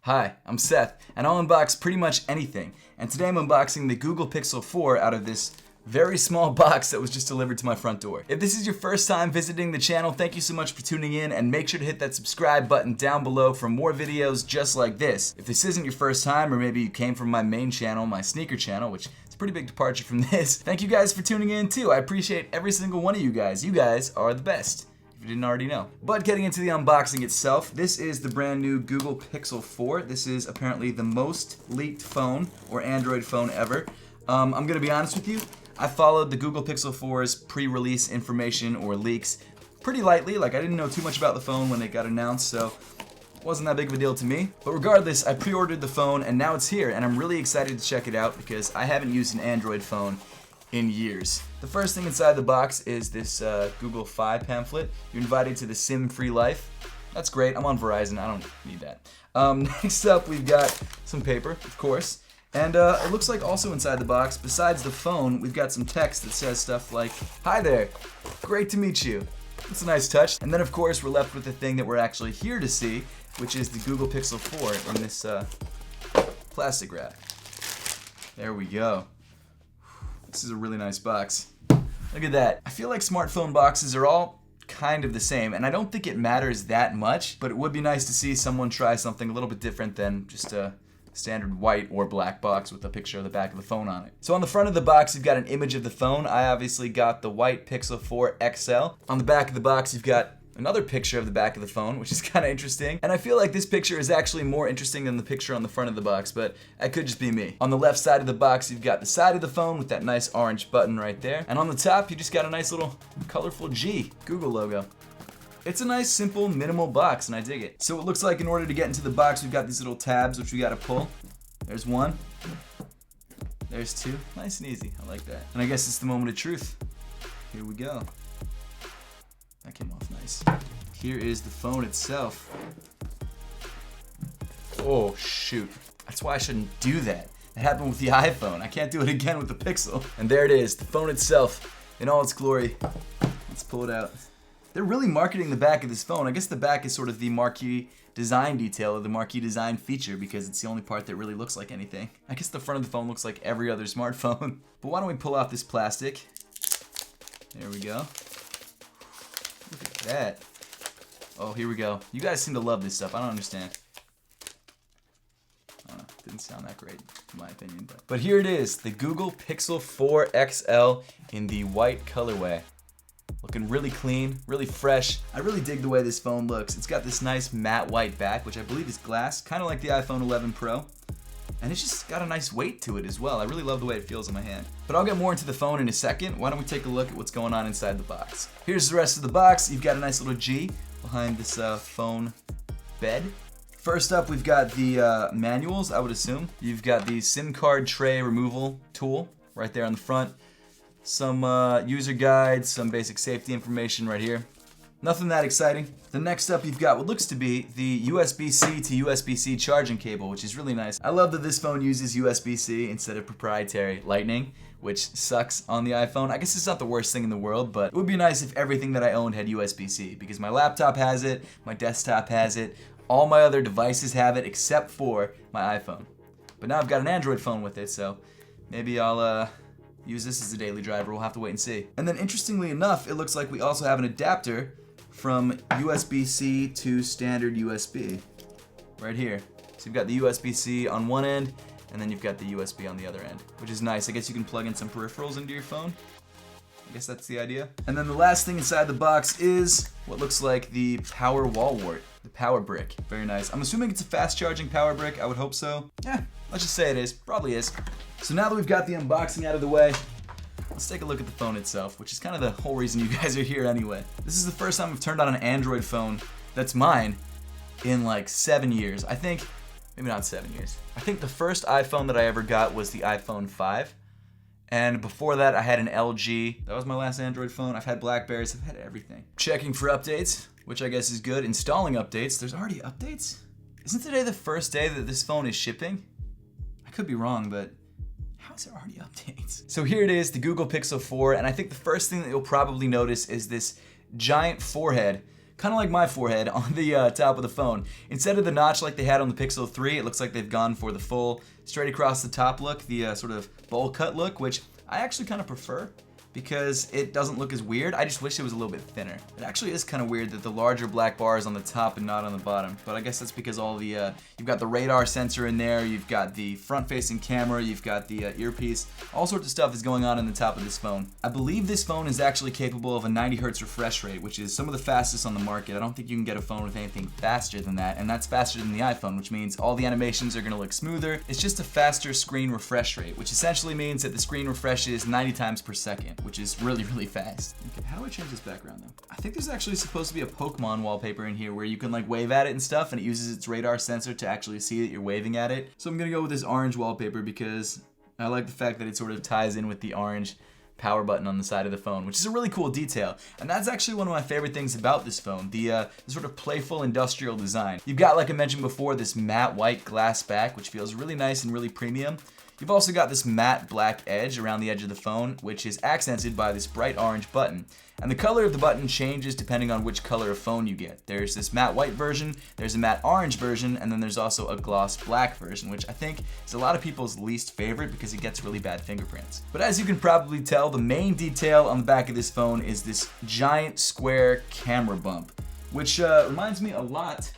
Hi, I'm Seth, and I'll unbox pretty much anything. And today I'm unboxing the Google Pixel 4 out of this very small box that was just delivered to my front door. If this is your first time visiting the channel, thank you so much for tuning in, and make sure to hit that subscribe button down below for more videos just like this. If this isn't your first time, or maybe you came from my main channel, my sneaker channel, which is a pretty big departure from this, thank you guys for tuning in too. I appreciate every single one of you guys. You guys are the best, if you didn't already know. But getting into the unboxing itself, this is the brand new Google Pixel 4. This is apparently the most leaked phone, or Android phone ever. I'm gonna be honest with you, I followed the Google Pixel 4's pre-release information or leaks pretty lightly. Like, I didn't know too much about the phone when it got announced, so it wasn't that big of a deal to me. But regardless, I pre-ordered the phone and now it's here, and I'm really excited to check it out because I haven't used an Android phone in years. The first thing inside the box is this Google Fi pamphlet. You're invited to the SIM-free life. That's great. I'm on Verizon. I don't need that. Next up, we've got some paper, of course. And it looks like also inside the box, besides the phone, we've got some text that says stuff like, "Hi there, great to meet you." It's a nice touch. And then of course we're left with the thing that we're actually here to see, which is the Google Pixel 4 in this plastic wrap. There we go. This is a really nice box. Look at that. I feel like smartphone boxes are all kind of the same, and I don't think it matters that much, but it would be nice to see someone try something a little bit different than just a standard white or black box with a picture of the back of the phone on it. So on the front of the box, you've got an image of the phone. I obviously got the white Pixel 4 XL. On the back of the box, you've got another picture of the back of the phone, which is kind of interesting. And I feel like this picture is actually more interesting than the picture on the front of the box, but that could just be me. On the left side of the box, you've got the side of the phone with that nice orange button right there. And on the top, you just got a nice little colorful G, Google logo. It's a nice, simple, minimal box, and I dig it. So it looks like in order to get into the box, we've got these little tabs, which we gotta pull. There's one. There's two. Nice and easy. I like that. And I guess it's the moment of truth. Here we go. That came off nice. Here is the phone itself. Oh, shoot. That's why I shouldn't do that. That happened with the iPhone. I can't do it again with the Pixel. And there it is, the phone itself in all its glory. Let's pull it out. They're really marketing the back of this phone. I guess the back is sort of the marquee design detail, or the marquee design feature, because it's the only part that really looks like anything. I guess the front of the phone looks like every other smartphone. But why don't we pull off this plastic? There we go. Look at that. Oh, here we go. You guys seem to love this stuff. I don't understand. I don't know. Didn't sound that great, in my opinion. But here it is, the Google Pixel 4 XL in the white colorway. Looking really clean, really fresh. I really dig the way this phone looks. It's got this nice matte white back, which I believe is glass, kind of like the iPhone 11 Pro. And it's just got a nice weight to it as well. I really love the way it feels in my hand. But I'll get more into the phone in a second. Why don't we take a look at what's going on inside the box. Here's the rest of the box. You've got a nice little G behind this phone bed. First up, we've got the manuals, I would assume. You've got the SIM card tray removal tool right there on the front. Some user guides, some basic safety information right here. Nothing that exciting. Then next up, you've got what looks to be the USB-C to USB-C charging cable, which is really nice. I love that this phone uses USB-C instead of proprietary Lightning, which sucks on the iPhone. I guess it's not the worst thing in the world, but it would be nice if everything that I owned had USB-C, because my laptop has it, my desktop has it, all my other devices have it except for my iPhone. But now I've got an Android phone with it, so maybe I'll use this as a daily driver. We'll have to wait and see. And then interestingly enough, it looks like we also have an adapter from USB-C to standard USB right here. So you've got the USB-C on one end, and then you've got the USB on the other end, which is nice. I guess you can plug in some peripherals into your phone. I guess that's the idea. And then the last thing inside the box is what looks like the power wall wart, the power brick. Very nice. I'm assuming it's a fast charging power brick. I would hope so. Yeah, let's just say it is. Probably is. So now that we've got the unboxing out of the way, let's take a look at the phone itself, which is kind of the whole reason you guys are here anyway. This is the first time I've turned on an Android phone that's mine in like 7 years. I think, maybe not 7 years. I think the first iPhone that I ever got was the iPhone 5. And before that, I had an LG. That was my last Android phone. I've had Blackberries, I've had everything. Checking for updates, which I guess is good. Installing updates. There's already updates? Isn't today the first day that this phone is shipping? I could be wrong, but how is there already updates? So here it is, the Google Pixel 4, and I think the first thing that you'll probably notice is this giant forehead kind of like my forehead, on the top of the phone. Instead of the notch like they had on the Pixel 3, it looks like they've gone for the full straight across the top look, the sort of bowl cut look, which I actually kind of prefer because it doesn't look as weird. I just wish it was a little bit thinner. It actually is kind of weird that the larger black bar is on the top and not on the bottom, but I guess that's because all the you've got the radar sensor in there, you've got the front-facing camera, you've got the earpiece, all sorts of stuff is going on in the top of this phone. I believe this phone is actually capable of a 90 Hz refresh rate, which is some of the fastest on the market. I don't think you can get a phone with anything faster than that, and that's faster than the iPhone, which means all the animations are going to look smoother. It's just a faster screen refresh rate, which essentially means that the screen refreshes 90 times per second, which is really, really fast. Okay, how do I change this background though? I think there's actually supposed to be a Pokemon wallpaper in here where you can like wave at it and stuff, and it uses its radar sensor to actually see that you're waving at it. So I'm gonna go with this orange wallpaper because I like the fact that it sort of ties in with the orange power button on the side of the phone, which is a really cool detail. And that's actually one of my favorite things about this phone, the sort of playful industrial design. You've got, like I mentioned before, this matte white glass back, which feels really nice and really premium. You've also got this matte black edge around the edge of the phone, which is accented by this bright orange button. And the color of the button changes depending on which color of phone you get. There's this matte white version, there's a matte orange version, and then there's also a gloss black version, which I think is a lot of people's least favorite because it gets really bad fingerprints. But as you can probably tell, the main detail on the back of this phone is this giant square camera bump, which reminds me a lot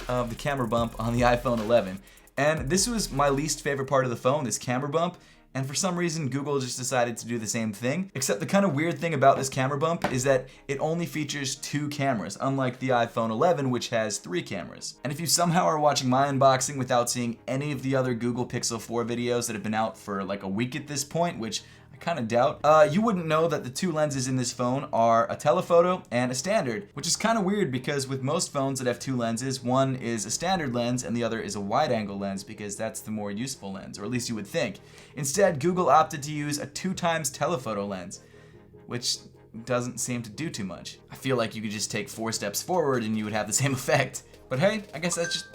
of the camera bump on the iPhone 11. And this was my least favorite part of the phone, this camera bump, and for some reason Google just decided to do the same thing. Except the kind of weird thing about this camera bump is that it only features 2 cameras, unlike the iPhone 11, which has 3 cameras. And if you somehow are watching my unboxing without seeing any of the other Google Pixel 4 videos that have been out for like a week at this point, which I kind of doubt, you wouldn't know that the 2 lenses in this phone are a telephoto and a standard, which is kind of weird because with most phones that have 2 lenses, one is a standard lens and the other is a wide-angle lens because that's the more useful lens, or at least you would think. Instead, Google opted to use a 2x telephoto lens, which doesn't seem to do too much. I feel like you could just take 4 steps forward and you would have the same effect. But hey, I guess that's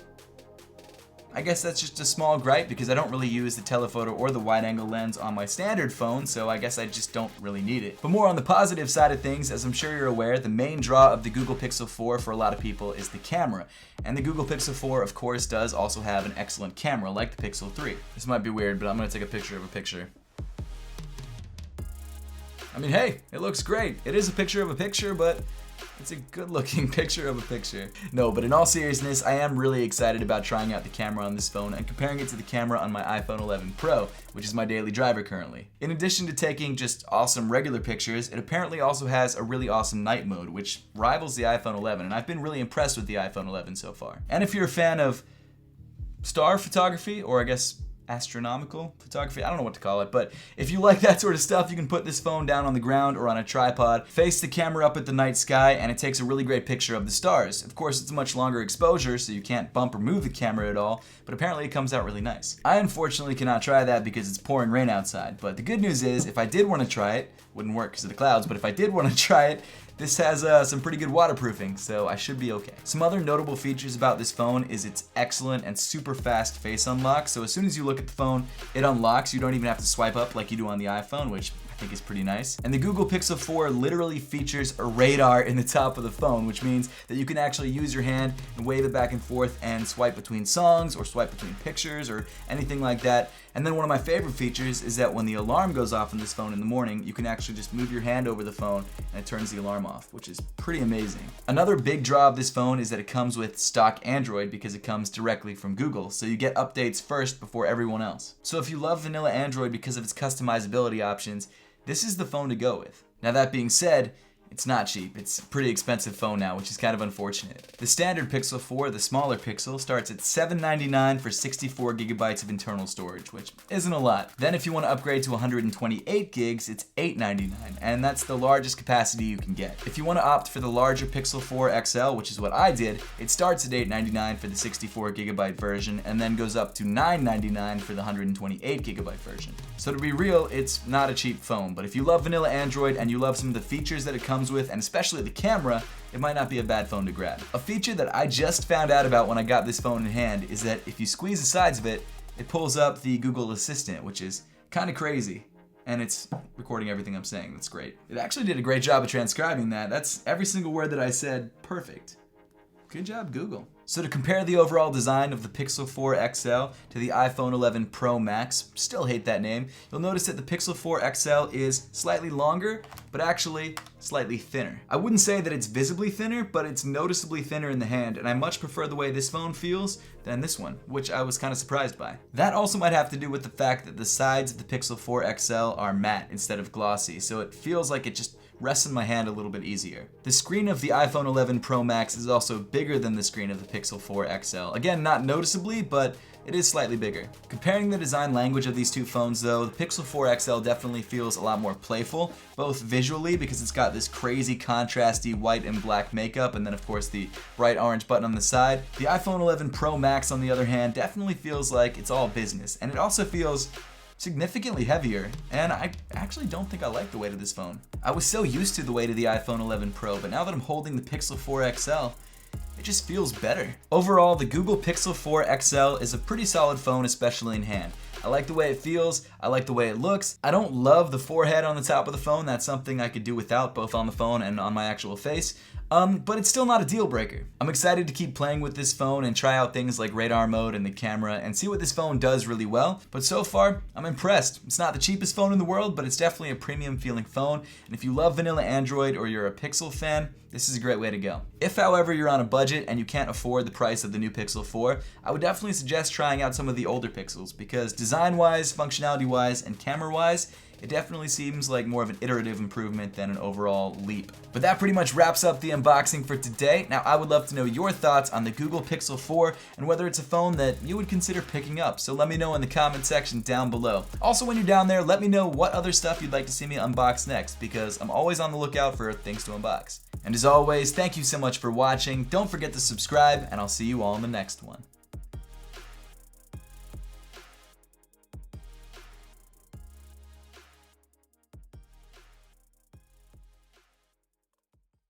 just a small gripe because I don't really use the telephoto or the wide-angle lens on my standard phone, so I guess I just don't really need it. But more on the positive side of things, as I'm sure you're aware, the main draw of the Google Pixel 4 for a lot of people is the camera. And the Google Pixel 4, of course, does also have an excellent camera, like the Pixel 3. This might be weird, but I'm gonna take a picture of a picture. I mean, hey, it looks great. It is a picture of a picture, but it's a good looking picture of a picture. No, but in all seriousness, I am really excited about trying out the camera on this phone and comparing it to the camera on my iPhone 11 Pro, which is my daily driver currently. In addition to taking just awesome regular pictures, it apparently also has a really awesome night mode, which rivals the iPhone 11, and I've been really impressed with the iPhone 11 so far. And if you're a fan of star photography, or I guess astronomical photography, I don't know what to call it, but if you like that sort of stuff, you can put this phone down on the ground or on a tripod, face the camera up at the night sky, and it takes a really great picture of the stars. Of course, it's a much longer exposure, so you can't bump or move the camera at all, but apparently it comes out really nice. I unfortunately cannot try that because it's pouring rain outside, but the good news is, if I did want to try it, wouldn't work because of the clouds, but if I did want to try it, this has some pretty good waterproofing, so I should be okay. Some other notable features about this phone is its excellent and super fast face unlock. So as soon as you look at the phone, it unlocks. You don't even have to swipe up like you do on the iPhone, which I think is pretty nice. And the Google Pixel 4 literally features a radar in the top of the phone, which means that you can actually use your hand and wave it back and forth and swipe between songs or swipe between pictures or anything like that. And then one of my favorite features is that when the alarm goes off on this phone in the morning, you can actually just move your hand over the phone and it turns the alarm off, which is pretty amazing. Another big draw of this phone is that it comes with stock Android because it comes directly from Google, so you get updates first before everyone else. So if you love vanilla Android because of its customizability options, this is the phone to go with. Now that being said, it's not cheap. It's a pretty expensive phone now, which is kind of unfortunate. The standard Pixel 4, the smaller Pixel, starts at $799 for 64 gigabytes of internal storage, which isn't a lot. Then if you want to upgrade to 128 gigs, it's $899, and that's the largest capacity you can get. If you want to opt for the larger Pixel 4 XL, which is what I did, it starts at $899 for the 64 gigabyte version, and then goes up to $999 for the 128 gigabyte version. So to be real, it's not a cheap phone, but if you love vanilla Android and you love some of the features that it comes with, and especially the camera, it might not be a bad phone to grab. A feature that I just found out about when I got this phone in hand is that if you squeeze the sides of it, it pulls up the Google Assistant, which is kind of crazy. and it's recording everything I'm saying. That's great. It actually did a great job of transcribing that. That's every single word that I said perfect. Good job, Google. So to compare the overall design of the Pixel 4 XL to the iPhone 11 Pro Max, still hate that name, you'll notice that the Pixel 4 XL is slightly longer, but actually slightly thinner. I wouldn't say that it's visibly thinner, but it's noticeably thinner in the hand, and I much prefer the way this phone feels than this one, which I was kind of surprised by. That also might have to do with the fact that the sides of the Pixel 4 XL are matte instead of glossy, so it feels like it just rests in my hand a little bit easier. The screen of the iPhone 11 Pro Max is also bigger than the screen of the Pixel 4 XL. Again, not noticeably, but it is slightly bigger. Comparing the design language of these two phones though, the Pixel 4 XL definitely feels a lot more playful, both visually because it's got this crazy contrasty white and black makeup, and then of course the bright orange button on the side. The iPhone 11 Pro Max on the other hand definitely feels like it's all business, and it also feels significantly heavier, and I actually don't think I like the weight of this phone. I was so used to the weight of the iPhone 11 Pro, but now that I'm holding the Pixel 4 XL, it just feels better. Overall, the Google Pixel 4 XL is a pretty solid phone, especially in hand. I like the way it feels, I like the way it looks. I don't love the forehead on the top of the phone. That's something I could do without, both on the phone and on my actual face. But it's still not a deal breaker. I'm excited to keep playing with this phone and try out things like radar mode and the camera and see what this phone does really well. But so far, I'm impressed. It's not the cheapest phone in the world, but it's definitely a premium feeling phone. And if you love vanilla Android or you're a Pixel fan, this is a great way to go. If, however, you're on a budget and you can't afford the price of the new Pixel 4, I would definitely suggest trying out some of the older Pixels because design-wise, functionality-wise, and camera-wise, it definitely seems like more of an iterative improvement than an overall leap. But that pretty much wraps up the unboxing for today. Now, I would love to know your thoughts on the Google Pixel 4 and whether it's a phone that you would consider picking up. So let me know in the comment section down below. Also, when you're down there, let me know what other stuff you'd like to see me unbox next, because I'm always on the lookout for things to unbox. And as always, thank you so much for watching. Don't forget to subscribe, and I'll see you all in the next one.